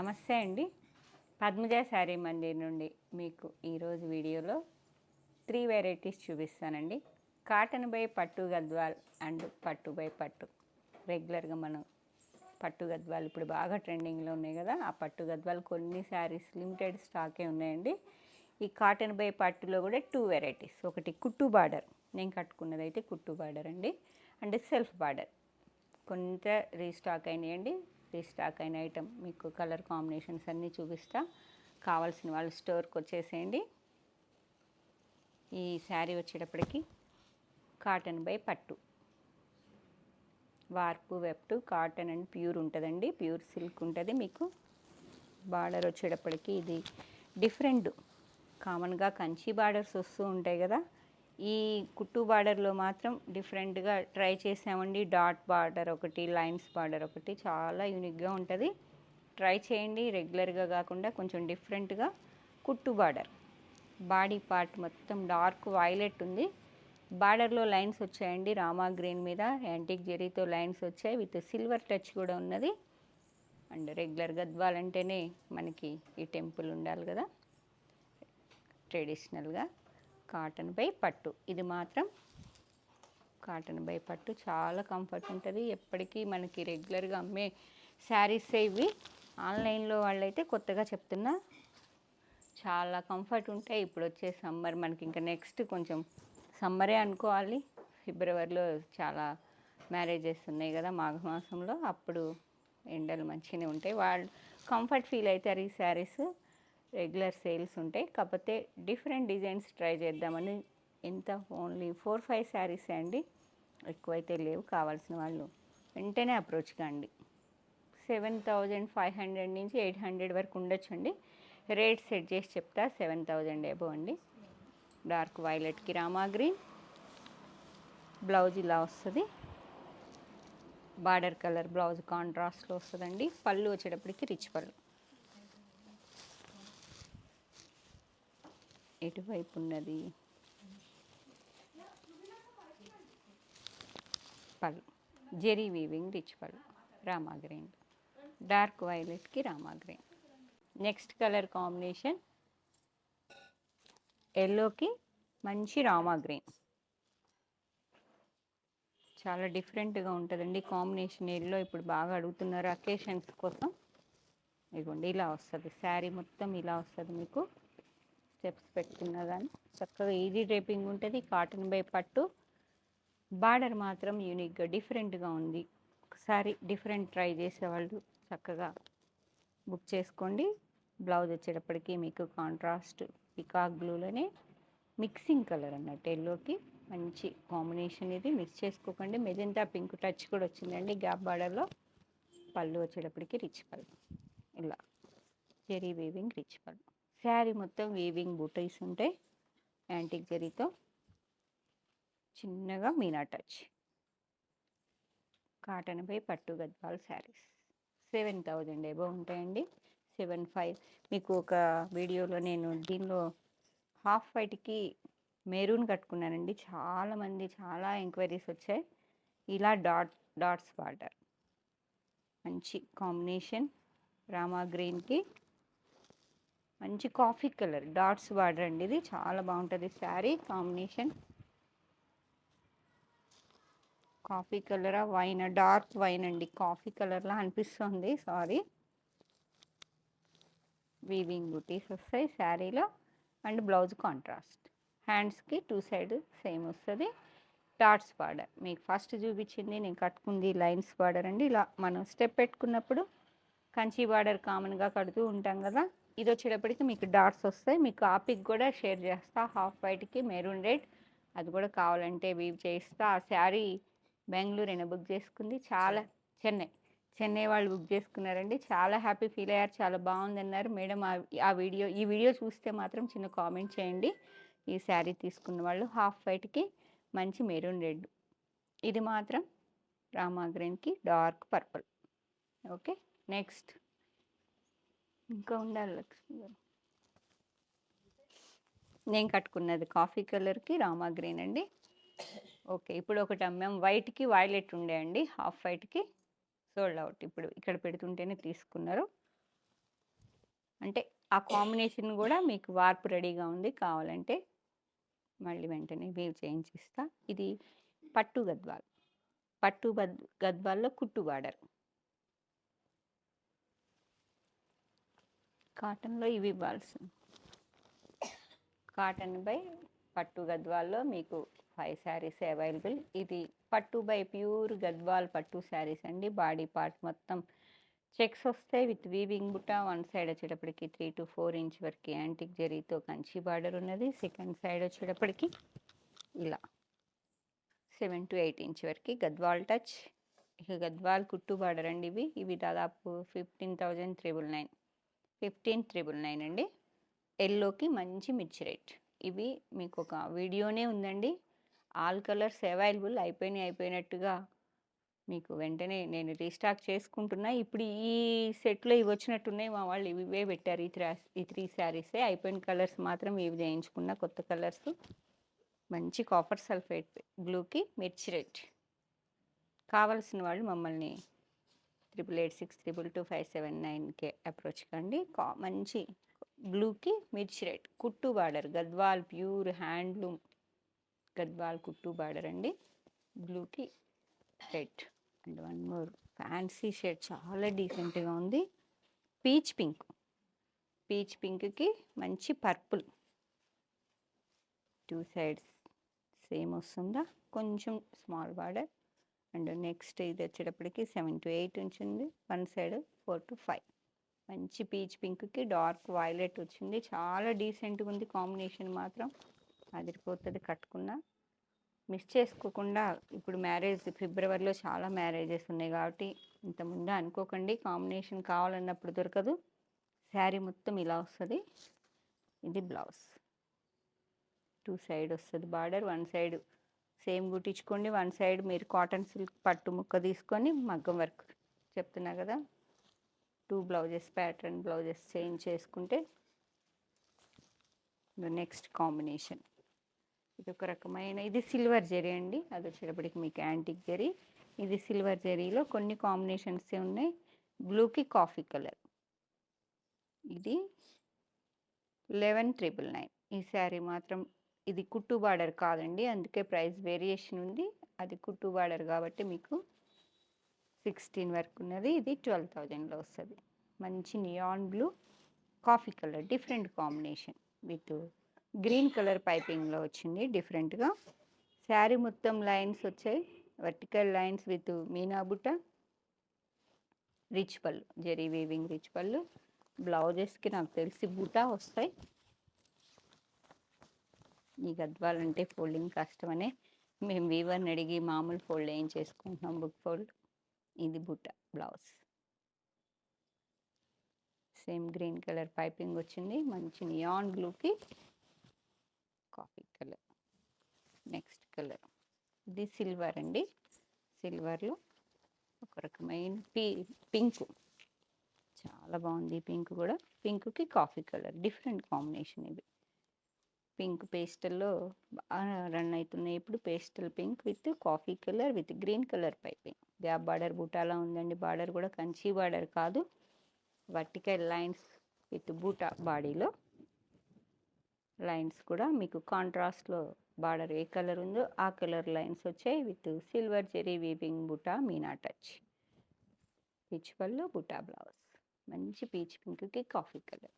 నమస్తే అండి. పద్మజ శారీ మందిర్ నుండి మీకు ఈరోజు వీడియోలో 3 వెరైటీస్ చూపిస్తానండి. కాటన్ బై పట్టు గద్వాల్ అండ్ పట్టు బై పట్టు. రెగ్యులర్గా మనం పట్టు గద్వాలు ఇప్పుడు బాగా ట్రెండింగ్లో ఉన్నాయి కదా, ఆ పట్టు గద్వాలు కొన్ని శారీస్ లిమిటెడ్ స్టాకే ఉన్నాయండి. ఈ కాటన్ బై పట్టులో కూడా 2 వెరైటీస్. ఒకటి కుట్టు బార్డర్, నేను కట్టుకున్నది అయితే కుట్టు బార్డర్ అండి, అంటే సెల్ఫ్ బార్డర్. కొంత రీస్టాక్ అయినాయండి. రీస్టాక్ అయిన ఐటమ్ మీకు కలర్ కాంబినేషన్స్ అన్నీ చూపిస్తా. కావాల్సిన వాళ్ళు స్టోర్కి వచ్చేసేయండి. ఈ శారీ వచ్చేటప్పటికి కాటన్ బై పట్టు, వార్పు వెప్టు కాటన్ అండ్ ప్యూర్ ఉంటుందండి. ప్యూర్ సిల్క్ ఉంటుంది. మీకు బార్డర్ వచ్చేటప్పటికి ఇది డిఫరెంట్. కామన్గా కంచి బార్డర్స్ వస్తూ ఉంటాయి కదా, ఈ కుట్టు బార్డర్లో మాత్రం డిఫరెంట్గా ట్రై చేసామండి. డాట్ బార్డర్ ఒకటి, లైన్స్ బార్డర్ ఒకటి, చాలా యూనిక్గా ఉంటుంది. ట్రై చేయండి. రెగ్యులర్గా కాకుండా కొంచెం డిఫరెంట్గా కుట్టు బార్డర్. బాడీ పార్ట్ మొత్తం డార్క్ వైలెట్ ఉంది. బార్డర్లో లైన్స్ వచ్చాయండి. రామా గ్రీన్ మీద యాంటిక్ జెరీతో లైన్స్ వచ్చాయి, విత్ సిల్వర్ టచ్ కూడా ఉన్నది. అండ్ రెగ్యులర్ గద్వాలంటేనే మనకి ఈ టెంపుల్ ఉండాలి కదా, ట్రెడిషనల్గా. కాటన్ బై పట్టు, ఇది మాత్రం కాటన్ బై పట్టు చాలా కంఫర్ట్ ఉంటుంది. ఎప్పటికీ మనకి రెగ్యులర్గా అమ్మే శారీస్ ఇవి. ఆన్లైన్లో వాళ్ళైతే కొత్తగా చెప్తున్నా చాలా కంఫర్ట్ ఉంటాయి. ఇప్పుడు వచ్చే సమ్మర్ మనకి ఇంకా నెక్స్ట్ కొంచెం సమ్మరే అనుకోవాలి. ఫిబ్రవరిలో చాలా మ్యారేజెస్ ఉన్నాయి కదా మాఘమాసంలో, అప్పుడు ఎండలు మంచిగానే ఉంటాయి. వాళ్ళు కంఫర్ట్ ఫీల్ అవుతారు. ఈ శారీస్ రెగ్యులర్ సేల్స్ ఉంటాయి, కాకపోతే డిఫరెంట్ డిజైన్స్ ట్రై చేద్దామని. ఇంత ఓన్లీ 4-5 శారీస్ అండి, ఎక్కువైతే లేవు. కావాల్సిన వాళ్ళు వెంటనే అప్రోచ్ కాండి. 7,500 నుంచి 800 వరకు ఉండొచ్చండి. రేట్ సెట్ చేసి చెప్తా. 7,000 ఎబో అండి. డార్క్ వైలెట్కి రామా గ్రీన్ బ్లౌజ్ ఇలా వస్తుంది. బార్డర్ కలర్ బ్లౌజ్ కాంట్రాస్ట్లో వస్తుందండి. పళ్ళు వచ్చేటప్పటికి రిచ్ పళ్ళు. ఎటువైపు ఉన్నది పళ్ళు, zari weaving rich pallu, rama green, dark వైలెట్కి rama green. Next colour combination ఎల్లోకి మంచి రామా గ్రీన్, చాలా డిఫరెంట్గా ఉంటుందండి కాంబినేషన్. ఎల్లో ఇప్పుడు బాగా అడుగుతున్నారు అకేషన్స్ కోసం. ఇదిగోండి ఇలా వస్తుంది శారీ మొత్తం, ఇలా వస్తుంది మీకు. స్టెప్స్ పెట్టుకున్నా కానీ చక్కగా ఈజీ డ్రేపింగ్ ఉంటుంది. కాటన్ బై పట్టు. బార్డర్ మాత్రం యూనిక్గా డిఫరెంట్గా ఉంది. ఒకసారి డిఫరెంట్ ట్రై చేసేవాళ్ళు చక్కగా బుక్ చేసుకోండి. బ్లౌజ్ వచ్చేటప్పటికి మీకు కాంట్రాస్ట్ పికాక్ బ్లూలోనే మిక్సింగ్ కలర్ అన్నట్టు, ఎల్లోకి మంచి కాంబినేషన్. ఇది మిక్స్ చేసుకోకండి. మెజెంటా పింక్ టచ్ కూడా వచ్చిందండి గ్యాప్ బార్డర్లో. పళ్ళు వచ్చేటప్పటికి రిచ్ పళ్ళు, ఇలా జెరీ వీవింగ్ రిచ్ పళ్ళు. శారీ మొత్తం వీవింగ్ బూటీస్ ఉంటాయి యాంటిక్ జరీతో, చిన్నగా మీనా టచ్. కాటన్ బై పట్టు గద్వాల్ శారీస్ 7,000 ఎబో ఉంటాయండి. 7,500. మీకు ఒక వీడియోలో నేను దీనిలో హాఫ్ వైట్కి మెరూన్ కట్టుకున్నానండి. చాలామంది చాలా ఎంక్వైరీస్ వచ్చాయి. ఇలా డాట్స్ బార్డర్, మంచి కాంబినేషన్. రామా గ్రీన్కి మంచి కాఫీ కలర్ డాట్స్ బార్డర్ అండి. ఇది చాలా బాగుంటుంది శారీ కాంబినేషన్. కాఫీ కలరా వైన్, డార్క్ వైన్ అండి, కాఫీ కలర్లా అనిపిస్తుంది, సారీ. వీవింగ్ బూటీస్ వస్తాయి శారీలో. And blouse contrast. హ్యాండ్స్కి 2 సైడ్ సేమ్ వస్తుంది. డాట్స్ బార్డర్ మీకు ఫస్ట్ చూపించింది, నేను కట్టుకుంది లైన్స్ బార్డర్ అండి. ఇలా మనం స్టెప్ పెట్టుకున్నప్పుడు కంచి బార్డర్ కామన్గా కడుతూ ఉంటాం కదా, ఇది వచ్చేటప్పటికి మీకు డాట్స్ వస్తాయి. మీకు ఆ పిక్ కూడా షేర్ చేస్తా. హాఫ్ వైట్కి మెరూన్ రెడ్, అది కూడా కావాలంటే వీవ్ చేస్తా. ఆ శారీ బెంగళూరు బుక్ చేసుకుంది, చాలా చెన్నై వాళ్ళు బుక్ చేసుకున్నారండి. చాలా హ్యాపీ ఫీల్ అయ్యారు, చాలా బాగుందన్నారు. మేడం ఈ వీడియో చూస్తే మాత్రం చిన్న కామెంట్ చేయండి. ఈ శారీ తీసుకున్న వాళ్ళు హాఫ్ వైట్కి మంచి మెరూన్ రెడ్, ఇది మాత్రం రామా గ్రీన్కి డార్క్ పర్పుల్. ఓకే, నెక్స్ట్ ఇంకా ఉండాలి లక్ష్మి గారు. నేను కట్టుకున్నది కాఫీ కలర్కి రామా గ్రీన్ అండి. ఓకే, ఇప్పుడు ఒకటి అమ్మాం వైట్కి వైలెట్ ఉండే అండి, హాఫ్ వైట్కి సోల్డ్ అవుట్. ఇప్పుడు ఇక్కడ పెడుతుంటేనే తీసుకున్నారు. అంటే ఆ కాంబినేషన్ కూడా మీకు వార్పు రెడీగా ఉంది. కావాలంటే మళ్ళీ వెంటనే వేవ్ చేయించిస్తా. ఇది పట్టు గద్వాల్. పట్టు గద్వాల్లో కుట్టు బార్డర్. కాటన్‌లో ఇవి ఇవ్వాల్సింది. కాటన్ బై పట్టు గద్వాల్లో మీకు 5 శారీస్ అవైలబుల్. ఇది పట్టు బై ప్యూర్ గద్వాల్ పట్టు శారీస్ అండి. బాడీ పార్ట్ మొత్తం చెక్స్ వస్తాయి విత్ వీవింగ్ బుట్ట. వన్ సైడ్ వచ్చేటప్పటికి 3 to 4 ఇంచ్ వరకు యాంటిక్ జరీతో కంచి బార్డర్ ఉన్నది. సెకండ్ సైడ్ వచ్చేటప్పటికి ఇలా 7 to 8 ఇంచ్ వరకు గద్వాల్ టచ్. ఇక గద్వాల్ కుట్టు బార్డర్ అండి ఇవి. ఇవి దాదాపు 15,999. 15,999 అండి. ఎల్లోకి మంచి మిర్చి రెడ్. ఇవి మీకు ఒక వీడియోనే ఉందండి. All colours available. అయిపోయినట్టుగా మీకు వెంటనే నేను రీస్టాక్ చేసుకుంటున్నా. ఇప్పుడు ఈ సెట్‌లో ఇవి వచ్చినట్టున్నాయి. మా వాళ్ళు ఇవే పెట్టారు. ఈ 3 శారీసే. అయిపోయిన కలర్స్ మాత్రం ఇవి చేయించుకున్న కొత్త కలర్స్. మంచి కాపర్ సల్ఫేట్ బ్లూకి మిర్చి రెడ్. కావాల్సిన వాళ్ళు మమ్మల్ని 8886222579కి అప్రోచ్ కండి. మంచి బ్లూకి మిర్చి రెడ్ కుట్టు border Gadwal pure handloom Gadwal కుట్టు బార్డర్ అండి. బ్లూకి red and one more fancy shade చాలా డీసెంట్గా ఉంది. Peach pink. పీచ్ పింక్కి మంచి పర్పుల్. 2 సైడ్స్ సేమ్ వస్తుందా, కొంచెం స్మాల్ బార్డర్. అండ్ నెక్స్ట్ ఇది వచ్చేటప్పటికి 7 to 8 ఉంటుంది. One side 4 to 5. మంచి పీచ్ పింక్కి డార్క్ వైలెట్ వచ్చింది. చాలా డీసెంట్గా ఉంది. కాంబినేషన్ మాత్రం అదిరిపోతుంది. కట్టుకున్నా మిస్ చేసుకోకుండా. ఇప్పుడు మ్యారేజ్ ఫిబ్రవరిలో చాలా మ్యారేజెస్ ఉన్నాయి కాబట్టి ఇంతకుముందు అనుకోకండి. కాంబినేషన్ కావాలన్నప్పుడు దొరకదు. శారీ మొత్తం ఇలా వస్తుంది. ఇది బ్లౌజ్. 2 సైడ్ వస్తుంది బార్డర్. వన్ సైడ్ సేమ్ కుట్టించుకోండి. వన్ సైడ్ మీరు కాటన్ సిల్క్ పట్టు ముక్క తీసుకొని మగ్గం వర్క్ చెప్తున్నా కదా, 2 బ్లౌజెస్ ప్యాటర్న్ బ్లౌజెస్ చేంజ్ చేసుకుంటే నెక్స్ట్ కాంబినేషన్. ఇది ఒక రకమైన ఇది సిల్వర్ జరీ అండి. అది వచ్చేటప్పటికి మీకు యాంటిక్ జరీ. ఇది సిల్వర్ జరీలో కొన్ని కాంబినేషన్స్ ఉన్నాయి. బ్లూకి కాఫీ కలర్. ఇది 11,999. ఈ శారీ మాత్రం ఇది కుట్టు బార్డర్ కాదండి, అందుకే ప్రైస్ వేరియేషన్ ఉంది. అది కుట్టు బార్డర్ కాబట్టి మీకు 16 వరకు ఉన్నది. ఇది 12,000లో వస్తుంది. మంచి neon blue coffee colour different combination with green colour పైపింగ్లో వచ్చింది డిఫరెంట్గా. శారీ మొత్తం లైన్స్ వచ్చాయి. వర్టికల్ లైన్స్ విత్ మీనా బుట్ట. రిచ్ పళ్ళు జరీ వీవింగ్ రిచ్ పళ్ళు. బ్లౌజెస్కి నాకు తెలిసి బుటా వస్తాయి. ఈ గద్వాలంటే ఫోల్డింగ్ కష్టమనే మేము వీవర్ని అడిగి మామూలు ఫోల్డ్ ఏం చేసుకుంటున్నాం, బుక్ ఫోల్డ్. ఇది బుట్ట blouse. Same green colour piping వచ్చింది. మంచి నియాన్ బ్లూకి కాఫీ కలర్. నెక్స్ట్ కలర్ ఇది సిల్వర్ అండి. సిల్వర్లో ఒక రకమైన పింక్ చాలా బాగుంది. పింక్ కూడా పింక్కి కాఫీ కలర్ డిఫరెంట్ కాంబినేషన్. ఇది పింక్ పేస్టల్లో బాగా రన్ అవుతున్నాయి ఇప్పుడు. Pastel pink with coffee colour with green colour piping. Gap border బూటాలా ఉందండి. బార్డర్ కూడా కంచి బార్డర్ కాదు, వర్టికల్ లైన్స్ విత్ బూటా. బాడీలో లైన్స్ కూడా మీకు కాంట్రాస్ట్లో బార్డర్ ఏ కలర్ ఉందో ఆ కలర్ లైన్స్ వచ్చాయి విత్ సిల్వర్ జెరీ వీవింగ్ బూటా మీనా టచ్. పీచ్ పళ్ళు బూటా బ్లౌజ్. మంచి పీచ్ పింక్కి coffee colour.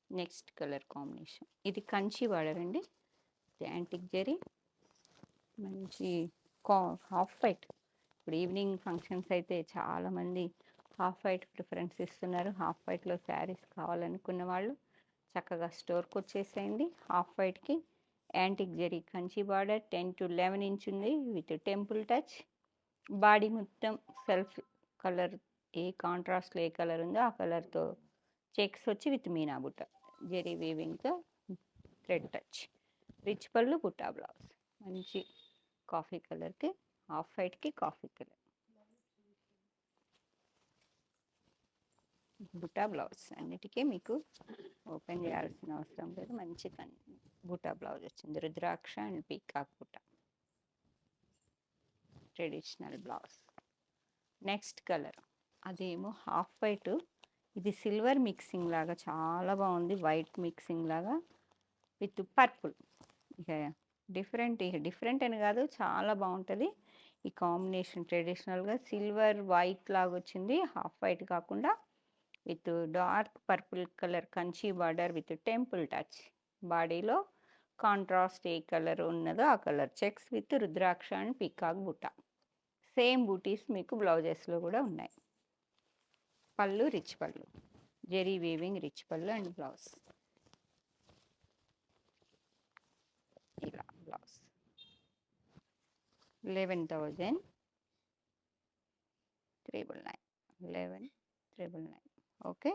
Next colour combination ఇది కంచి బార్డర్ అండి. యాంటిక్ జరీ మంచి హాఫ్ వైట్. ఇప్పుడు ఈవినింగ్ ఫంక్షన్స్ అయితే చాలామంది హాఫ్ వైట్ ప్రిఫరెన్స్ ఇస్తున్నారు. హాఫ్ వైట్లో శారీస్ కావాలనుకున్న వాళ్ళు చక్కగా స్టోర్కి వచ్చేసేయండి. హాఫ్ వైట్కి antique zari Kanchi border 10 to 11 inch ఉంది విత్ టెంపుల్ టచ్. బాడీ మొత్తం సెల్ఫ్ కలర్ ఏ కాంట్రాస్ట్లో ఏ కలర్ ఉందో ఆ కలర్తో చెక్స్ వచ్చి విత్ మీనా బుట్ట జెరీ వీవింగ్తో థ్రెడ్ టచ్. రిచ్ పళ్ళు బుట్టా బ్లౌజ్. మంచి కాఫీ కలర్కి half వైట్కి coffee colour Butta blouse. అన్నిటికీ మీకు ఓపెన్ చేయాల్సిన అవసరం లేదు. మంచి బుట్టా బ్లౌజ్ వచ్చింది. రుద్రాక్ష అండ్ పీకాక్ బుట్ట ట్రెడిషనల్ బ్లౌజ్. నెక్స్ట్ కలర్ అదేమో హాఫ్ వైట్ ఇది సిల్వర్ మిక్సింగ్ లాగా చాలా బాగుంది, వైట్ మిక్సింగ్ లాగా విత్ పర్పుల్. ఇక డిఫరెంట్ అని కాదు, చాలా బాగుంటుంది ఈ కాంబినేషన్. ట్రెడిషనల్గా సిల్వర్ వైట్ లాగా వచ్చింది, హాఫ్ వైట్ కాకుండా with dark purple colour Kanchi border with temple touch. బాడీలో కాంట్రాస్ట్ ఏ కలర్ ఉన్నదో ఆ colour checks with rudraksha and peacock బుట్ట. సేమ్ బూటీస్ మీకు బ్లౌజెస్లో కూడా ఉన్నాయి. పళ్ళు రిచ్ పళ్ళు, జెరీ వీవింగ్ రిచ్ పళ్ళు అండ్ బ్లౌజ్. ఇలా బ్లౌజ్ 11,399. 11,399. ఓకే.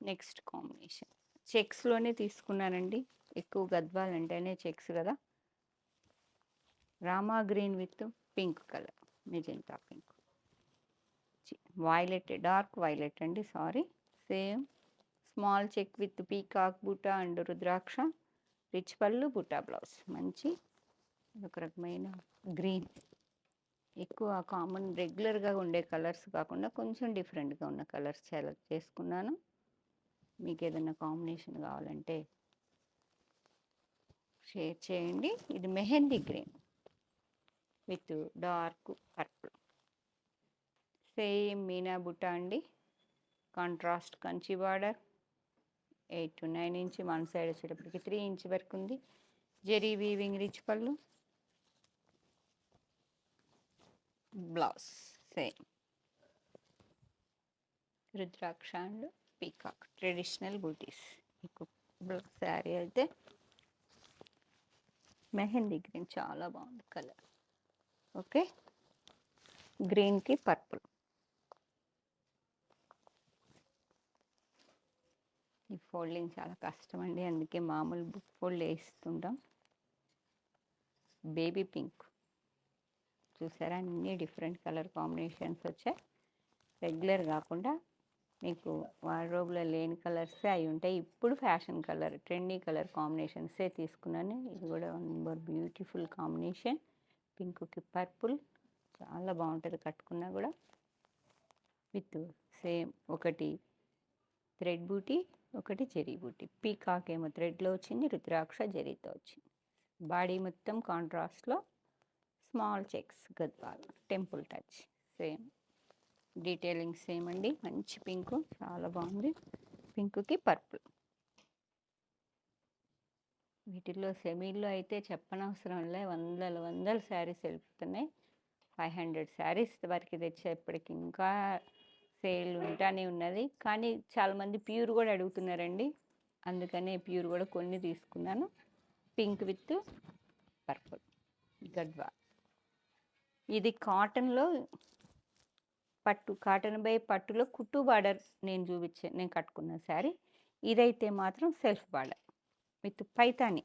నెక్స్ట్ కాంబినేషన్ చెక్స్లోనే తీసుకున్నానండి, ఎక్కువ గద్వాల్ అంటేనే చెక్స్ కదా. Rama green with pink colour, magenta pink, violet, dark violet అండి, sorry. Same small check with peacock బుట్ట అండ్ రుద్రాక్ష, రిచ్ పళ్ళు, బుట్ట బ్లౌజ్. మంచి ఒక రకమైన గ్రీన్, ఎక్కువ కామన్ రెగ్యులర్గా ఉండే కలర్స్ కాకుండా కొంచెం డిఫరెంట్గా ఉన్న కలర్స్ సెలెక్ట్ చేసుకున్నాను. మీకు ఏదైనా కాంబినేషన్ కావాలంటే షేర్ చేయండి. ఇది mehndi green with dark purple. Same meena బుట్ట అండి, contrast Kanchi border 8 to 9 inch, one side వచ్చేటప్పటికి 3 ఇంచ్ వరకు ఉంది. Zari weaving rich pallu, blouse same rudraksha and peacock traditional butis. మీకు శారీ అయితే మెహందీ గ్రీన్ చాలా బాగుంది కలర్. ఓకే, గ్రీన్కి పర్పుల్. ఈ ఫోల్డింగ్ చాలా కష్టం అండి, అందుకే మామూలు బుక్ ఫోల్డ్ వేస్తుంటాం. బేబీ పింక్ చూసారా, అన్ని డిఫరెంట్ కలర్ కాంబినేషన్స్ వచ్చాయి. రెగ్యులర్ కాకుండా మీకు వార్డ్రోబ్లో లేని కలర్సే అవి ఉంటాయి. ఇప్పుడు ఫ్యాషన్ కలర్, ట్రెండీ కలర్ కాంబినేషన్సే తీసుకున్నాను. ఇది కూడా వన్ మోర్ బ్యూటిఫుల్ కాంబినేషన్, పింక్కి పర్పుల్ చాలా బాగుంటుంది కట్టుకున్నా కూడా. విత్ సేమ్ ఒకటి థ్రెడ్ బూటీ, ఒకటి జెరీ బూటీ. పీకాక్ ఏమో థ్రెడ్లో వచ్చింది, రుద్రాక్ష జెరీతో వచ్చింది. బాడీ మొత్తం కాంట్రాస్ట్లో small checks Gadwal, temple touch. Same detailing same అండి. మంచి పింక్, చాలా బాగుంది, పింక్కి పర్పుల్. వీటిల్లో సెమీల్లో అయితే చెప్పనవసరం లే, వందల శారీస్ వెళ్ళిపోతున్నాయి. 500 శారీస్ వరకు తెచ్చేప్పటికి ఇంకా సేల్ ఉంటానే ఉన్నది. కానీ చాలామంది ప్యూర్ కూడా అడుగుతున్నారండి, అందుకనే ప్యూర్ కూడా కొన్ని తీసుకున్నాను. Pink with purple Gadwal. ఇది కాటన్లో పట్టు, కాటన్ బై పట్టులో కుట్టు బార్డర్ నేను కట్టుకున్న శారీ. ఇదైతే మాత్రం self border with Paithani,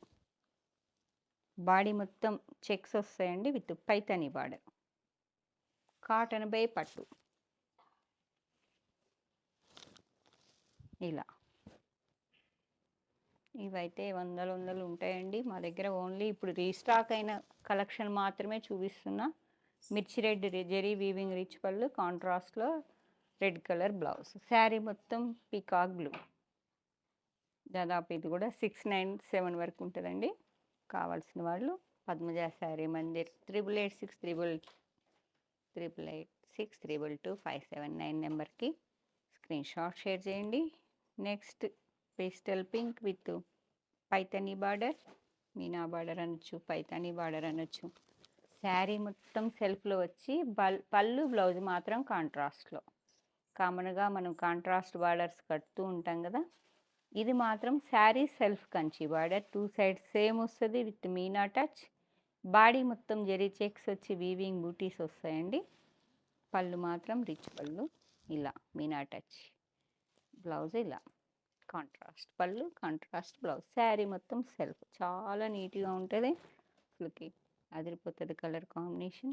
body మొత్తం చెక్స్ వస్తాయండి with Paithani border. Cotton by పట్టు ఇలా. ఇవైతే వందలు ఉంటాయండి మా దగ్గర. ఓన్లీ ఇప్పుడు రీస్టాక్ అయిన కలెక్షన్ మాత్రమే చూపిస్తున్నా. మిర్చి రెడ్ జెరీ వీవింగ్ రిచ్ పళ్ళు, కాంట్రాస్ట్లో రెడ్ కలర్ బ్లౌజ్. శారీ మొత్తం పీకాక్ బ్లూ. దాదాపు ఇది కూడా 697 వరకు ఉంటుందండి. కావాల్సిన వాళ్ళు పద్మజ శారీ మందిర్ 8886888886222579 నెంబర్కి స్క్రీన్ షాట్ షేర్ చేయండి. Next pastel pink with Paithani border, Meena border అనొచ్చు, పైతనీ బార్డర్ అనొచ్చు. శారీ మొత్తం సెల్ఫ్లో వచ్చి పళ్ళు బ్లౌజ్ మాత్రం కాంట్రాస్ట్లో. కామన్గా మనం కాంట్రాస్ట్ బార్డర్స్ కడుతూ ఉంటాం కదా, ఇది మాత్రం sari self Kanchi border, 2 sides same వస్తుంది విత్ మీనా టచ్. బాడీ మొత్తం జెరీ చెక్స్ వచ్చి వీవింగ్ బూటీస్ వస్తాయండి. పళ్ళు మాత్రం రిచ్ పళ్ళు, ఇలా మీనా టచ్. బ్లౌజ్ ఇలా contrast pallu, contrast blouse. Sari మొత్తం సెల్ఫ్, చాలా నీట్గా ఉంటుంది. అసలుకి అదిరిపోతుంది కలర్ కాంబినేషన్.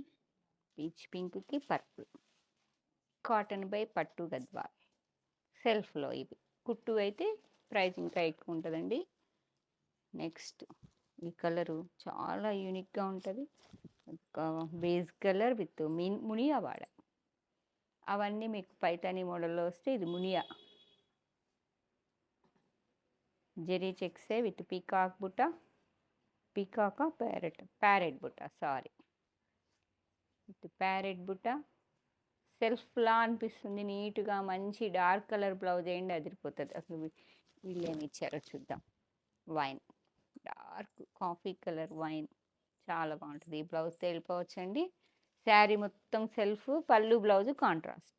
పీచ్ పింక్కి పర్పుల్. కాటన్ బై పట్టు గద్వాల్ సెల్ఫ్లో. ఇవి కుట్టు అయితే ప్రైస్ ఇంకా ఎక్కువ ఉంటుందండి. నెక్స్ట్ ఈ కలరు చాలా యూనిక్గా ఉంటుంది, base colour with Muniya border. అవన్నీ మీకు పైతానీ మోడల్‌లో వస్తే ఇది మునియా. జెరీ చెక్సే విత్ పీకాక్ బుట్ట. పీకాకా? ప్యారెట్? ప్యారెట్ బుట్ట సారీ. విత్ ప్యారెట్ బుట్ట. సెల్ఫ్‌లా అనిపిస్తుంది నీట్‌గా మంచి డార్క్ కలర్ బ్లౌజ్ ఎయండి అదిరిపోతది. అసలు వీళ్ళేమిచ్చారో చూద్దాం. Wine. Dark coffee colour wine. చాలా బావుంటది. ఈ బ్లౌజ్‌తో వెళ్ళిపోవచ్చండి. శారీ మొత్తం సెల్ఫ్, పళ్ళు బ్లౌజ్ కాంట్రాస్ట్.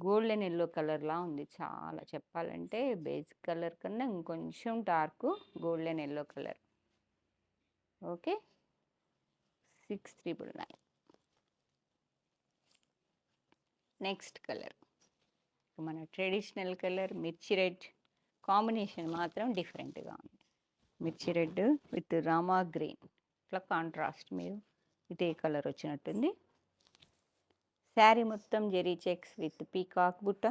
గోల్డెన్ యెల్లో కలర్‌లా ఉంది. చాలా చెప్పాలంటే బేసిక్ కలర్ కన్నా ఇంకొంచెం dark golden yellow colour. Okay. 6399. Next colour. మన ట్రెడిషనల్ కలర్ మిర్చి రెడ్. కాంబినేషన్ మాత్రం డిఫరెంట్‌గా ఉంది. మిర్చి రెడ్ విత్ రామా గ్రీన్. ఇట్లా కాంట్రాస్ట్ మీరు ఇదే కలర్ వచ్చినట్టుంది. శారీ మొత్తం జెరీ చెక్స్ విత్ పీకాక్ బుట్ట.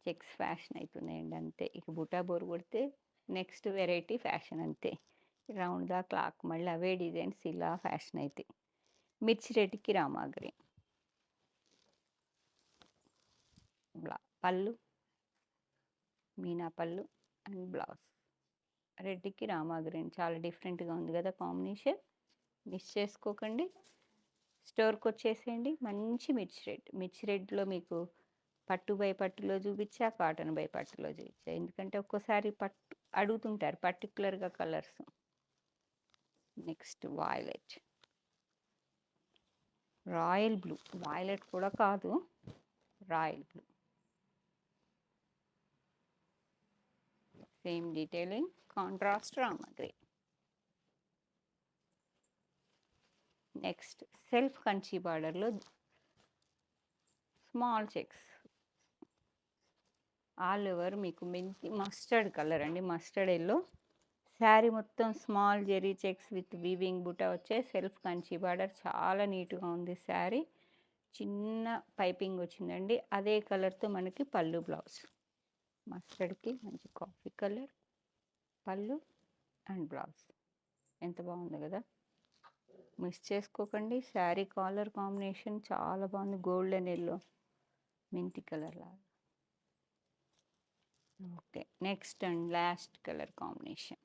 చెక్స్ ఫ్యాషన్ అవుతున్నాయండి అంతే. ఇక బుటా బోర్ కొడితే నెక్స్ట్ వెరైటీ ఫ్యాషన్ అంతే. రౌండ్ దా క్లాక్ మళ్ళీ అవే డిజైన్స్ ఇలా ఫ్యాషన్ అవుతాయి. మిర్చి రెడ్కి రామా గ్రీన్. పళ్ళు మీనా పళ్ళు అండ్ బ్లౌజ్. రెడ్కి రామా గ్రీన్ చాలా డిఫరెంట్గా ఉంది కదా కాంబినేషన్. మిస్ చేసుకోకండి. స్టోర్కి వచ్చేసేయండి. మంచి మిర్చి రెడ్. మిర్చి రెడ్లో మీకు పట్టు బై పట్టులో చూపించా, కాటన్ బై పట్టులో చూపించా. ఎందుకంటే ఒక్కోసారి పట్టు అడుగుతుంటారు పర్టికులర్గా colours. Next violet. Royal blue. Violet కూడా కాదు, royal blue. Same detailing contrast రామా గ్రీన్. నెక్స్ట్ సెల్ఫ్ కంచి బార్డర్లో స్మాల్ చెక్స్. ఆల్ ఓవర్ మీకు మెంతి మస్టర్డ్ కలర్ అండి, మస్టర్డ్ ఎల్లో. శారీ మొత్తం స్మాల్ జెరీ చెక్స్ విత్ వీవింగ్ బుటా వచ్చే సెల్ఫ్ కంచి బార్డర్. చాలా నీట్గా ఉంది శారీ. చిన్న పైపింగ్ వచ్చిందండి. అదే కలర్తో మనకి పళ్ళు బ్లౌజ్. మస్టర్డ్కి మంచి కాఫీ కలర్ పళ్ళు అండ్ బ్లౌజ్. ఎంత బాగుంది కదా, మిస్ చేసుకోకండి. శారీ కాలర్ కాంబినేషన్ చాలా బాగుంది. గోల్డెన్ ఎల్లో మెంతి కలర్ లాగా. Okay. Next and last colour combination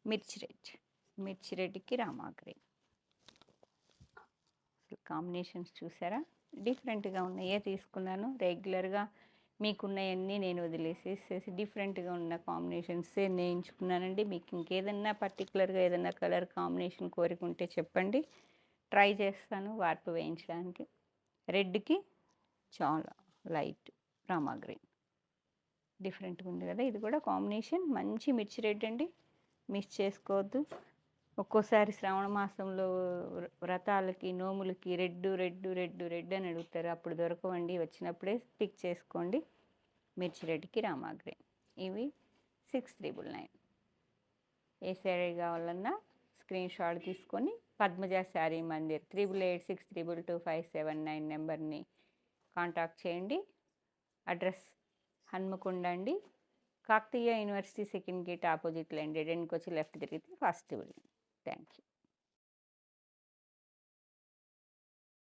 మిర్చి రెడ్. మిర్చి రెడ్కి రామా గ్రీన్. కాంబినేషన్స్ చూసారా, డిఫరెంట్గా ఉన్నాయే తీసుకున్నాను. రెగ్యులర్గా మీకున్నవన్నీ నేను వదిలేసేసి డిఫరెంట్గా ఉన్న కాంబినేషన్సే నేర్చుకున్నానండి. మీకు ఇంకేదన్నా పర్టికులర్గా ఏదన్నా కలర్ కాంబినేషన్ కోరుకుంటే చెప్పండి, ట్రై చేస్తాను వార్పు వేయించడానికి. రెడ్కి చాలా లైట్ రామా గ్రీన్. డిఫరెంట్గా ఉంది కదా, ఇది కూడా కాంబినేషన్ మంచి మిర్చి రెడ్ అండి, మిస్ చేసుకోవద్దు. ఒక్కోసారి శ్రావణ మాసంలో వ్రతాలకి నోములకి రెడ్ రెడ్ రెడ్ రెడ్ అని అడుగుతారు, అప్పుడు దొరకవండి. వచ్చినప్పుడే పిక్ చేసుకోండి. మిర్చి రెడ్కి రామా గ్రీన్. ఇవి 6399. ఏ శారీ కావాలన్నా స్క్రీన్ షాట్ తీసుకొని పద్మజ శారీ మందిర్ 8886222579 నెంబర్ని కాంటాక్ట్ చేయండి. అడ్రస్ హన్మకొండ అండి, కాకతీయ యూనివర్సిటీ సెకండ్ గేట్ ఆపోజిట్లో అండి. రెండుకి వచ్చి లెఫ్ట్ తిరిగితే ఫస్ట్ బిల్డింగ్. Thank you.